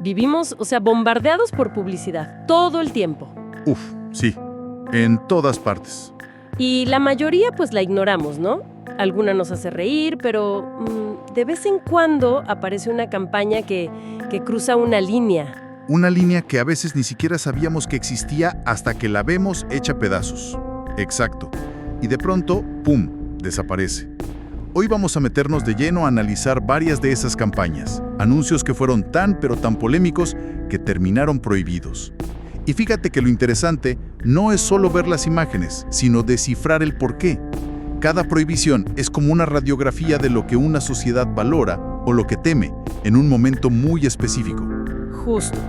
Vivimos, bombardeados por publicidad, todo el tiempo. Uf, sí, en todas partes. Y la mayoría pues la ignoramos, ¿no? Alguna nos hace reír, pero de vez en cuando aparece una campaña que cruza una línea. Una línea que a veces ni siquiera sabíamos que existía hasta que la vemos hecha pedazos. Exacto. Y de pronto, ¡pum!, desaparece. Hoy vamos a meternos de lleno a analizar varias de esas campañas, anuncios que fueron tan pero tan polémicos que terminaron prohibidos. Y fíjate que lo interesante no es solo ver las imágenes, sino descifrar el porqué. Cada prohibición es como una radiografía de lo que una sociedad valora o lo que teme en un momento muy específico. Justo.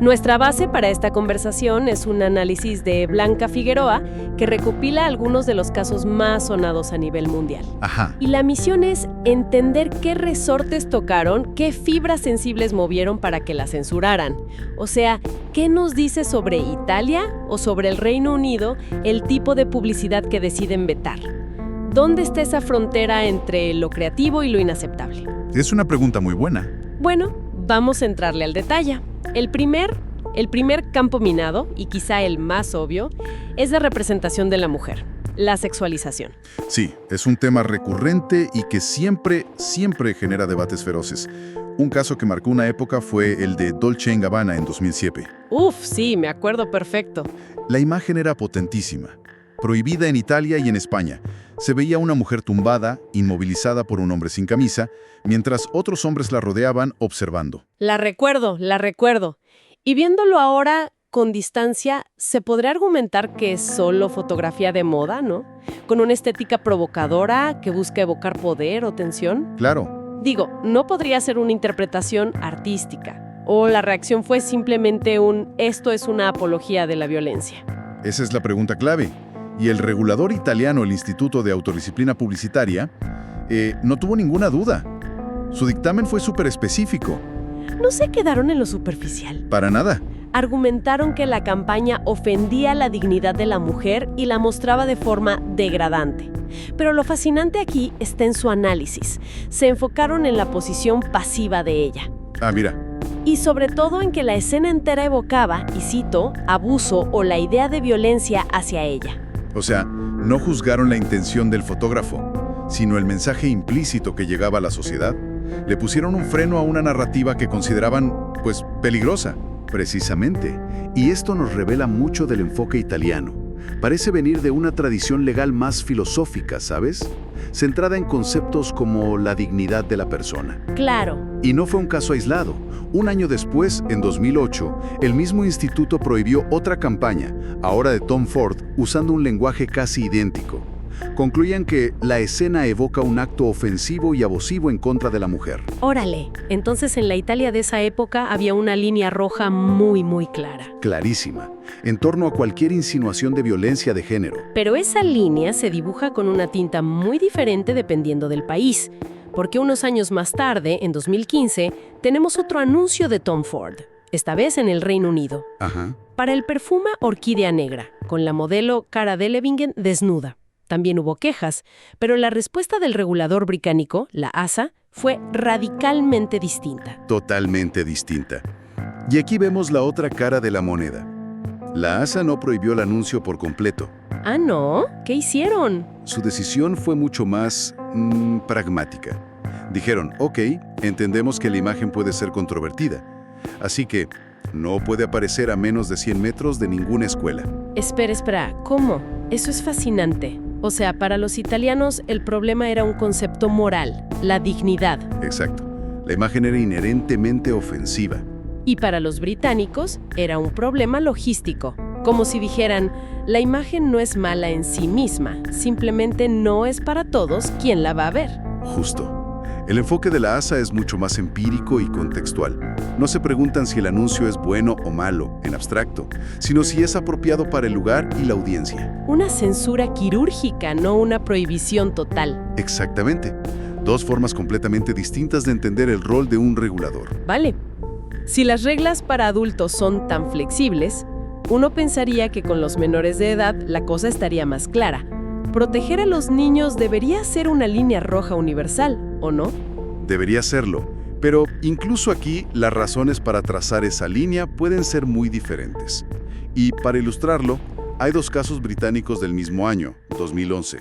Nuestra base para esta conversación es un análisis de Blanca Figueroa que recopila algunos de los casos más sonados a nivel mundial. Ajá. Y la misión es entender qué resortes tocaron, qué fibras sensibles movieron para que la censuraran. O sea, ¿qué nos dice sobre Italia o sobre el Reino Unido el tipo de publicidad que deciden vetar? ¿Dónde está esa frontera entre lo creativo y lo inaceptable? Es una pregunta muy buena. Bueno, vamos a entrarle al detalle. El primer campo minado, y quizá el más obvio, es la representación de la mujer, la sexualización. Sí, es un tema recurrente y que siempre genera debates feroces. Un caso que marcó una época fue el de Dolce & Gabbana en 2007. Uf, sí, me acuerdo perfecto. La imagen era potentísima. Prohibida en Italia y en España. Se veía una mujer tumbada, inmovilizada por un hombre sin camisa, mientras otros hombres la rodeaban observando. La recuerdo. Y viéndolo ahora con distancia, se podría argumentar que es solo fotografía de moda, ¿no? Con una estética provocadora que busca evocar poder o tensión. Claro. Digo, no podría ser una interpretación artística. O la reacción fue simplemente esto es una apología de la violencia. Esa es la pregunta clave. Y el regulador italiano, el Instituto de Autodisciplina Publicitaria, no tuvo ninguna duda. Su dictamen fue súper específico. No se quedaron en lo superficial. Para nada. Argumentaron que la campaña ofendía la dignidad de la mujer y la mostraba de forma degradante. Pero lo fascinante aquí está en su análisis. Se enfocaron en la posición pasiva de ella. Ah, mira. Y sobre todo en que la escena entera evocaba, y cito, abuso o la idea de violencia hacia ella. O sea, no juzgaron la intención del fotógrafo, sino el mensaje implícito que llegaba a la sociedad. Le pusieron un freno a una narrativa que consideraban, peligrosa. Precisamente. Y esto nos revela mucho del enfoque italiano. Parece venir de una tradición legal más filosófica, ¿sabes? Centrada en conceptos como la dignidad de la persona. Claro. Y no fue un caso aislado. Un año después, en 2008, el mismo instituto prohibió otra campaña, ahora de Tom Ford, usando un lenguaje casi idéntico. Concluían que la escena evoca un acto ofensivo y abusivo en contra de la mujer. Órale, entonces en la Italia de esa época había una línea roja muy, muy clara. Clarísima, en torno a cualquier insinuación de violencia de género. Pero esa línea se dibuja con una tinta muy diferente dependiendo del país. Porque unos años más tarde, en 2015, tenemos otro anuncio de Tom Ford, esta vez en el Reino Unido. Ajá. Para el perfume Orquídea Negra, con la modelo Cara Delevingne desnuda. También hubo quejas, pero la respuesta del regulador británico, la ASA, fue radicalmente distinta. Totalmente distinta. Y aquí vemos la otra cara de la moneda. La ASA no prohibió el anuncio por completo. ¿Ah, no? ¿Qué hicieron? Su decisión fue mucho más pragmática. Dijeron, ok, entendemos que la imagen puede ser controvertida, así que no puede aparecer a menos de 100 metros de ninguna escuela. Espera, ¿cómo? Eso es fascinante. O sea, para los italianos el problema era un concepto moral, la dignidad. Exacto. La imagen era inherentemente ofensiva. Y para los británicos era un problema logístico. Como si dijeran, la imagen no es mala en sí misma, simplemente no es para todos quien la va a ver. Justo. El enfoque de la ASA es mucho más empírico y contextual. No se preguntan si el anuncio es bueno o malo, en abstracto, sino si es apropiado para el lugar y la audiencia. Una censura quirúrgica, no una prohibición total. Exactamente. Dos formas completamente distintas de entender el rol de un regulador. Vale. Si las reglas para adultos son tan flexibles, uno pensaría que con los menores de edad la cosa estaría más clara. Proteger a los niños debería ser una línea roja universal, ¿o no? Debería serlo, Pero incluso aquí, las razones para trazar esa línea pueden ser muy diferentes. Y para ilustrarlo, hay dos casos británicos del mismo año, 2011,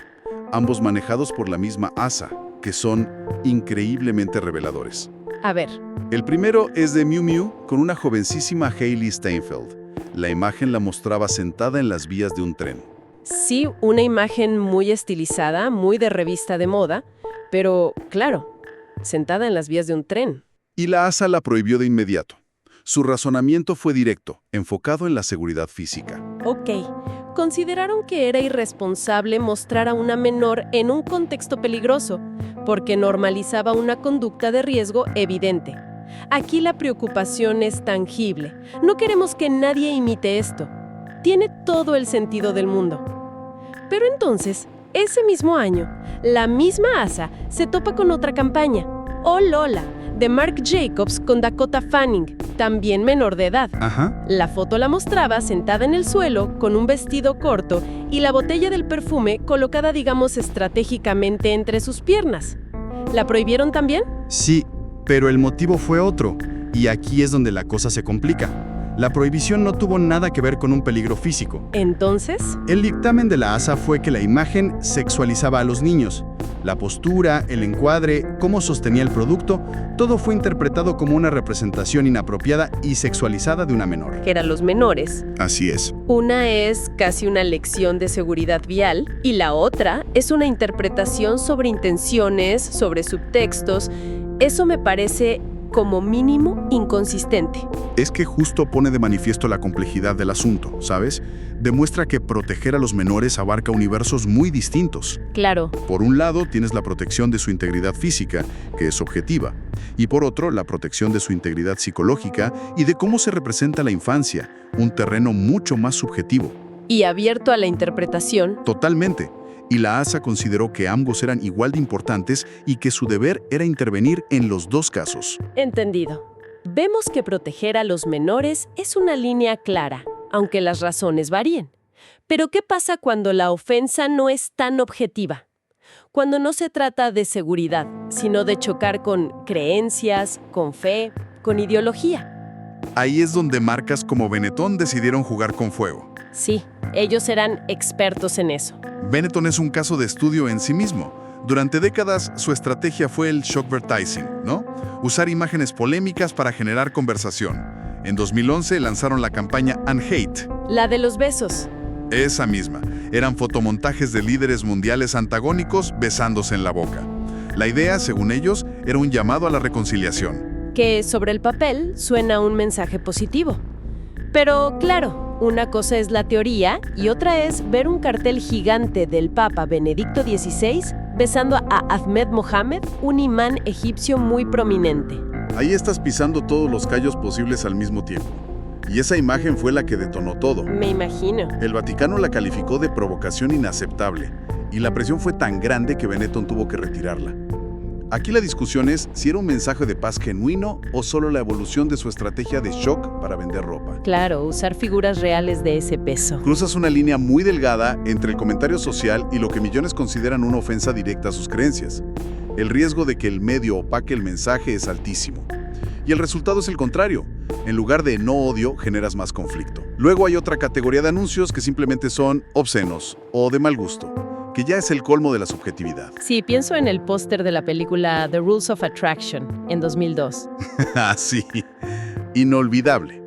ambos manejados por la misma ASA, que son increíblemente reveladores. A ver. El primero es de Miu Miu con una jovencísima Hailee Steinfeld. La imagen la mostraba sentada en las vías de un tren. Sí, una imagen muy estilizada, muy de revista de moda, pero, claro, sentada en las vías de un tren. Y la ASA la prohibió de inmediato. Su razonamiento fue directo, enfocado en la seguridad física. Ok. Consideraron que era irresponsable mostrar a una menor en un contexto peligroso, porque normalizaba una conducta de riesgo evidente. Aquí la preocupación es tangible. No queremos que nadie imite esto. Tiene todo el sentido del mundo. Pero entonces, ese mismo año, la misma ASA se topa con otra campaña, Oh Lola, de Marc Jacobs con Dakota Fanning, también menor de edad. Ajá. La foto la mostraba sentada en el suelo, con un vestido corto y la botella del perfume colocada, digamos, estratégicamente entre sus piernas. ¿La prohibieron también? Sí, pero el motivo fue otro, y aquí es donde la cosa se complica. La prohibición no tuvo nada que ver con un peligro físico. Entonces, El dictamen de la ASA fue que la imagen sexualizaba a los niños. La postura, el encuadre, cómo sostenía el producto, todo fue interpretado como una representación inapropiada y sexualizada de una menor. que eran los menores. Así es. Una es casi una lección de seguridad vial y la otra es una interpretación sobre intenciones, sobre subtextos. Eso me parece, como mínimo, inconsistente. Es que justo pone de manifiesto la complejidad del asunto, ¿sabes? Demuestra que proteger a los menores abarca universos muy distintos. Claro, Por un lado, tienes la protección de su integridad física, que es objetiva, y por otro, la protección de su integridad psicológica y de cómo se representa la infancia, un terreno mucho más subjetivo. y abierto a la interpretación. Totalmente. Y la ASA consideró que ambos eran igual de importantes y que su deber era intervenir en los dos casos. Entendido. Vemos que proteger a los menores es una línea clara, aunque las razones varíen. Pero ¿qué pasa cuando la ofensa no es tan objetiva? Cuando no se trata de seguridad, sino de chocar con creencias, con fe, con ideología. Ahí es donde marcas como Benetton decidieron jugar con fuego. Sí, ellos eran expertos en eso. Benetton es un caso de estudio en sí mismo. Durante décadas, su estrategia fue el shockvertising, ¿no? Usar imágenes polémicas para generar conversación. En 2011 lanzaron la campaña Unhate. La de los besos. Esa misma. Eran fotomontajes de líderes mundiales antagónicos besándose en la boca. La idea, según ellos, era un llamado a la reconciliación. Que sobre el papel suena un mensaje positivo. Pero claro, una cosa es la teoría y otra es ver un cartel gigante del Papa Benedicto XVI besando a Ahmed Mohamed, un imán egipcio muy prominente. Ahí estás pisando todos los callos posibles al mismo tiempo. Y esa imagen fue la que detonó todo. Me imagino. El Vaticano la calificó de provocación inaceptable, y la presión fue tan grande que Benetton tuvo que retirarla. Aquí la discusión es si era un mensaje de paz genuino o solo la evolución de su estrategia de shock para vender ropa. Claro, usar figuras reales de ese peso. Cruzas una línea muy delgada entre el comentario social y lo que millones consideran una ofensa directa a sus creencias. El riesgo de que el medio opaque el mensaje es altísimo. Y el resultado es el contrario. En lugar de no odio, generas más conflicto. Luego hay otra categoría de anuncios que simplemente son obscenos o de mal gusto, que ya es el colmo de la subjetividad. Sí, pienso en el póster de la película The Rules of Attraction, en 2002. Ah, sí. Inolvidable.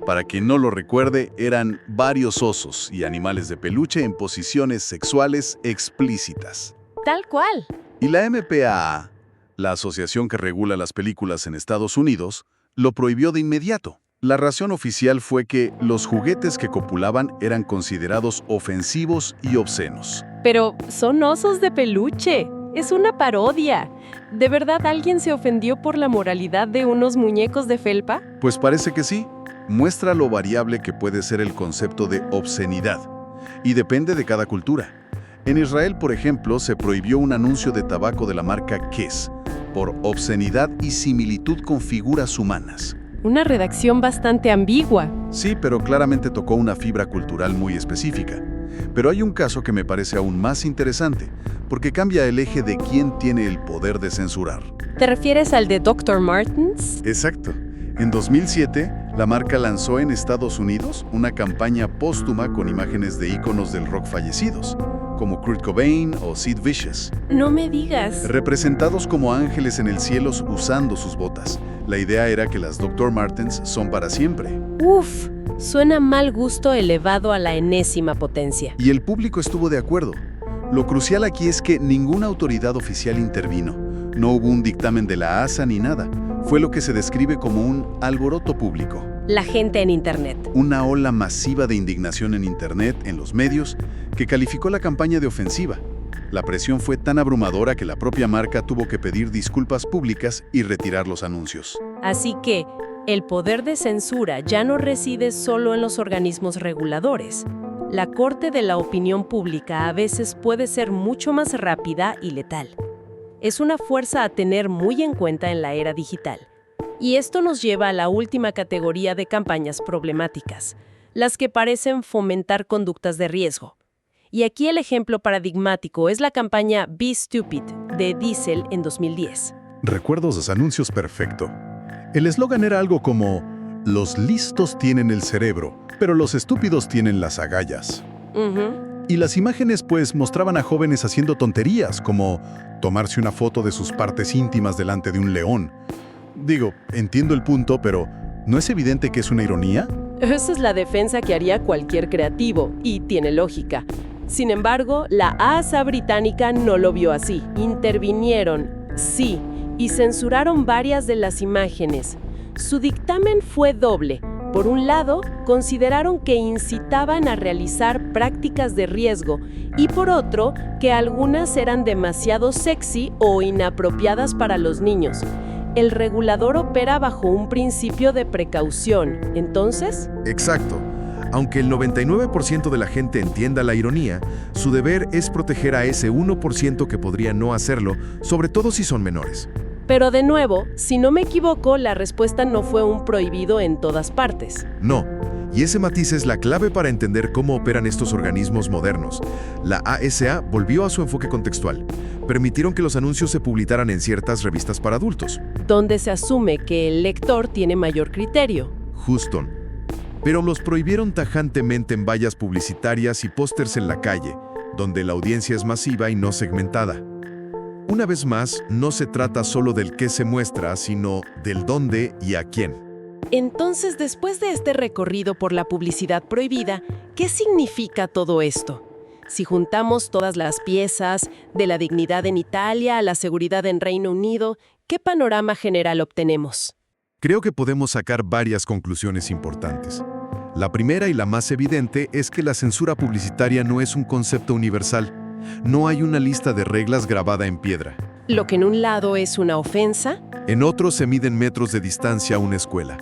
Para quien no lo recuerde, eran varios osos y animales de peluche en posiciones sexuales explícitas. Tal cual. Y la MPAA, la asociación que regula las películas en Estados Unidos, lo prohibió de inmediato. La razón oficial fue que los juguetes que copulaban eran considerados ofensivos y obscenos. Pero son osos de peluche. Es una parodia. ¿De verdad alguien se ofendió por la moralidad de unos muñecos de felpa? Pues parece que sí. Muestra lo variable que puede ser el concepto de obscenidad. Y depende de cada cultura. En Israel, por ejemplo, se prohibió un anuncio de tabaco de la marca Kes por obscenidad y similitud con figuras humanas. Una redacción bastante ambigua. Sí, pero claramente tocó una fibra cultural muy específica. Pero hay un caso que me parece aún más interesante, porque cambia el eje de quién tiene el poder de censurar. ¿Te refieres al de Dr. Martens? Exacto. En 2007, la marca lanzó en Estados Unidos una campaña póstuma con imágenes de íconos del rock fallecidos, como Kurt Cobain o Sid Vicious, No me digas. representados como ángeles en el cielo usando sus botas. La idea era que las Dr. Martens son para siempre. Uf, suena mal gusto elevado a la enésima potencia. Y el público estuvo de acuerdo. Lo crucial aquí es que ninguna autoridad oficial intervino. No hubo un dictamen de la ASA ni nada. Fue lo que se describe como un alboroto público. La gente en Internet. Una ola masiva de indignación en Internet, en los medios, que calificó la campaña de ofensiva. La presión fue tan abrumadora que la propia marca tuvo que pedir disculpas públicas y retirar los anuncios. Así que, el poder de censura ya no reside solo en los organismos reguladores. La corte de la opinión pública a veces puede ser mucho más rápida y letal. Es una fuerza a tener muy en cuenta en la era digital. Y esto nos lleva a la última categoría de campañas problemáticas, las que parecen fomentar conductas de riesgo. Y aquí el ejemplo paradigmático es la campaña Be Stupid de Diesel en 2010. Recuerdo esos anuncios perfecto. El eslogan era algo como: los listos tienen el cerebro, pero los estúpidos tienen las agallas. Y las imágenes pues mostraban a jóvenes haciendo tonterías, como tomarse una foto de sus partes íntimas delante de un león. Digo, entiendo el punto, pero ¿no es evidente que es una ironía? Esa es la defensa que haría cualquier creativo, y tiene lógica. Sin embargo, la ASA británica no lo vio así. Intervinieron, sí, y censuraron varias de las imágenes. Su dictamen fue doble. Por un lado, consideraron que incitaban a realizar prácticas de riesgo y por otro, que algunas eran demasiado sexy o inapropiadas para los niños. El regulador opera bajo un principio de precaución, ¿entonces? Exacto. Aunque el 99% de la gente entienda la ironía, su deber es proteger a ese 1% que podría no hacerlo, sobre todo si son menores. Pero de nuevo, si no me equivoco, la respuesta no fue un prohibido en todas partes. No, y ese matiz es la clave para entender cómo operan estos organismos modernos. La ASA volvió a su enfoque contextual. Permitieron que los anuncios se publicaran en ciertas revistas para adultos. Donde se asume que el lector tiene mayor criterio. Justo. Pero los prohibieron tajantemente en vallas publicitarias y pósters en la calle, donde la audiencia es masiva y no segmentada. Una vez más, no se trata solo del qué se muestra, sino del dónde y a quién. Entonces, después de este recorrido por la publicidad prohibida, ¿qué significa todo esto? Si juntamos todas las piezas, de la dignidad en Italia a la seguridad en Reino Unido, ¿qué panorama general obtenemos? Creo que podemos sacar varias conclusiones importantes. La primera y la más evidente es que la censura publicitaria no es un concepto universal. No hay una lista de reglas grabada en piedra. Lo que en un lado es una ofensa, En otro se miden metros de distancia a una escuela.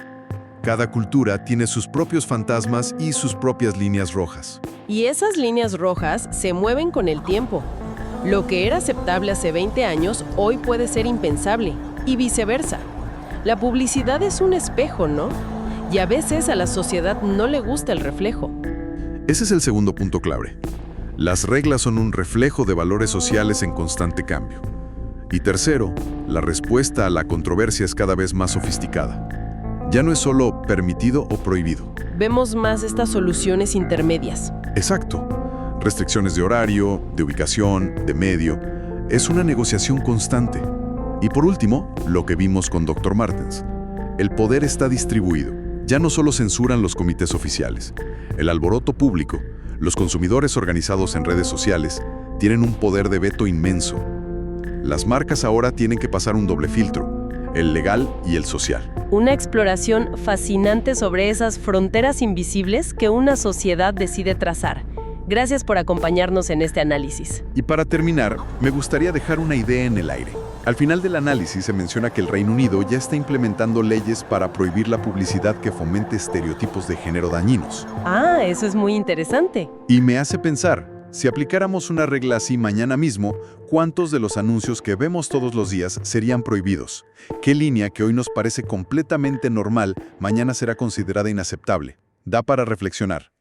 Cada cultura tiene sus propios fantasmas y sus propias líneas rojas. y esas líneas rojas se mueven con el tiempo. Lo que era aceptable hace 20 años, hoy puede ser impensable, y viceversa. La publicidad es un espejo, ¿no? Y a veces a la sociedad no le gusta el reflejo. Ese es el segundo punto clave. Las reglas son un reflejo de valores sociales en constante cambio. Y tercero, la respuesta a la controversia es cada vez más sofisticada. Ya no es solo permitido o prohibido. Vemos más estas soluciones intermedias. Exacto. Restricciones de horario, de ubicación, de medio. Es una negociación constante. Y por último, lo que vimos con Dr. Martens. El poder está distribuido. Ya no solo censuran los comités oficiales. El alboroto público, los consumidores organizados en redes sociales, tienen un poder de veto inmenso. Las marcas ahora tienen que pasar un doble filtro, el legal y el social. Una exploración fascinante sobre esas fronteras invisibles que una sociedad decide trazar. Gracias por acompañarnos en este análisis. Y para terminar, me gustaría dejar una idea en el aire. Al final del análisis se menciona que el Reino Unido ya está implementando leyes para prohibir la publicidad que fomente estereotipos de género dañinos. Ah, eso es muy interesante. Y me hace pensar, si aplicáramos una regla así mañana mismo, ¿cuántos de los anuncios que vemos todos los días serían prohibidos? ¿Qué línea que hoy nos parece completamente normal, mañana será considerada inaceptable? Da para reflexionar.